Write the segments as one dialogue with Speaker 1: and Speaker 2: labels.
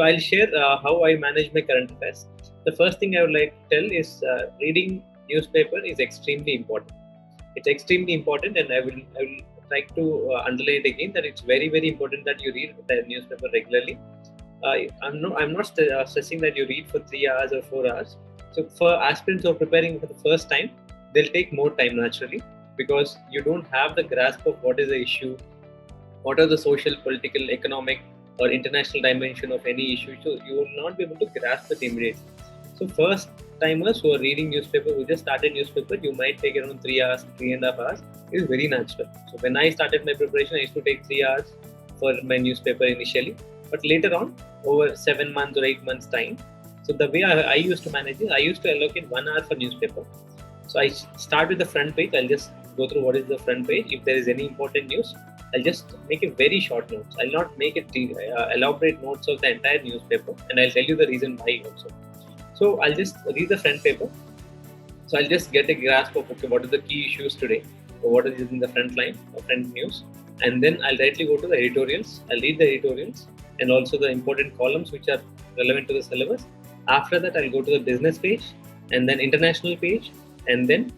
Speaker 1: So I'll share how I manage my current affairs. The first thing I would like to tell is reading newspaper is extremely important. It's extremely important, and I will like to underline it again that it's very important that you read the newspaper regularly. I'm not stressing that you read for 3 hours or 4 hours. So for aspirants who are preparing for the first time, they'll take more time naturally because you don't have the grasp of what is the issue, what are the social, political, economic, or international dimension of any issue. So you will not be able to grasp it immediately. So first timers who are reading newspaper, who just started newspaper, you might take around 3 hours, 3.5 hours. It is very natural. So when I started my preparation, I used to take 3 hours for my newspaper initially, but later on, over 7 months or 8 months time. So the way I used to manage it, I used to allocate 1 hour for newspaper. So I start with the front page. I'll just go through what is the front page. If there is any important news, I'll just make a very short notes. I'll not make it elaborate notes of the entire newspaper, and I'll tell you the reason why also. So I'll just read the front paper. So I'll just get a grasp of what are the key issues today, or what is in the front line or front news, and then I'll directly go to the editorials. I'll read the editorials and also the important columns which are relevant to the syllabus. After that, I'll go to the business page and then international page, and then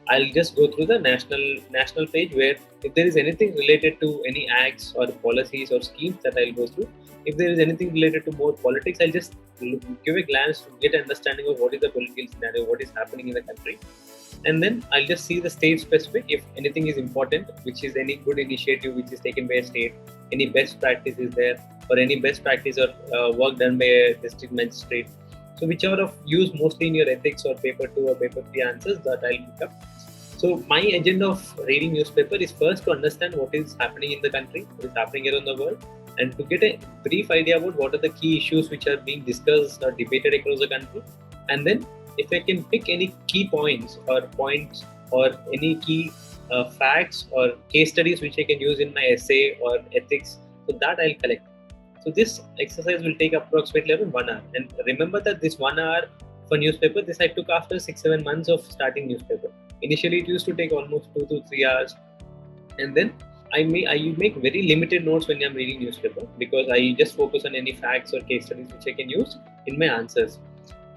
Speaker 1: I'll just go through the national page where if there is anything related to any acts or policies or schemes that I'll go through. If there is anything related to more politics, I'll just give a glance to get an understanding of what is the political scenario, what is happening in the country. And then I'll just see the state specific if anything is important, which is any good initiative which is taken by a state, any best practice is there, or any best practice or work done by a district magistrate. So whichever of use mostly in your ethics or paper 2 or paper 3 answers that I'll pick up. So my agenda of reading newspaper is first to understand what is happening in the country, what is happening around the world, and to get a brief idea about what are the key issues which are being discussed or debated across the country. And then if I can pick any key points or any key facts or case studies which I can use in my essay or ethics, so that I'll collect. So this exercise will take approximately around 1 hour. And remember that this 1 hour for newspaper, this I took after 6-7 months of starting newspaper. Initially, it used to take almost 2 to 3 hours, and then I make very limited notes when I'm reading newspaper because I just focus on any facts or case studies which I can use in my answers,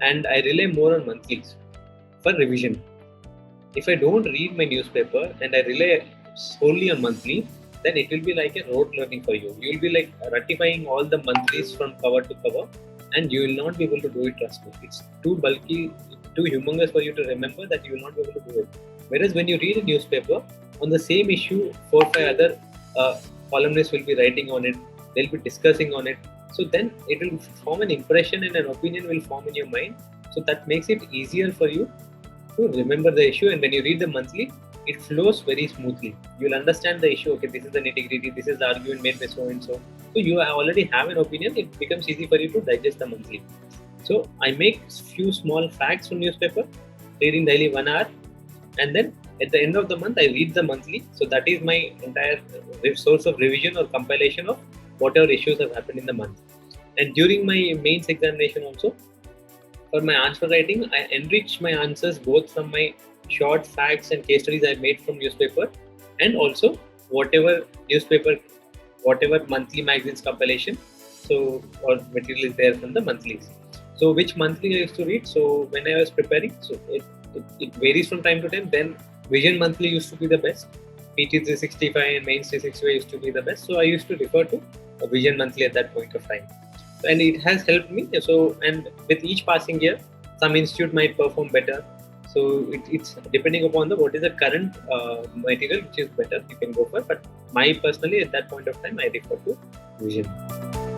Speaker 1: and I rely more on monthlies for revision. If I don't read my newspaper and I rely solely on monthly, then it will be like a rote learning for you. You will be like ratifying all the monthlies from cover to cover, and you will not be able to do it. Trust me, it's too bulky, too humongous for you to remember that you will not be able to do it. Whereas when you read a newspaper on the same issue, 4-5 other columnists will be writing on it. They'll be discussing on it. So then it will form an impression and an opinion will form in your mind. So that makes it easier for you to remember the issue. And when you read the monthly, it flows very smoothly. You'll understand the issue. Okay, this is the nitty-gritty. This is the argument made by so and so. So you already have an opinion. It becomes easy for you to digest the monthly. So I make few small facts from newspaper, reading daily 1 hour, and then at the end of the month I read the monthly. So that is my entire source of revision or compilation of whatever issues have happened in the month. And during my mains examination also, for my answer writing, I enrich my answers both from my short facts and case studies I made from newspaper, and also whatever monthly magazines compilation, so or material is there from the monthlies. So which monthly I used to read? So when I was preparing, so it varies from time to time. Then Vision monthly used to be the best. PT 365 and Mains 365 used to be the best. So I used to refer to a Vision monthly at that point of time, and it has helped me. So and with each passing year, some institute might perform better. So it's depending upon what is the current material which is better, you can go for. But my personally at that point of time, I refer to Vision.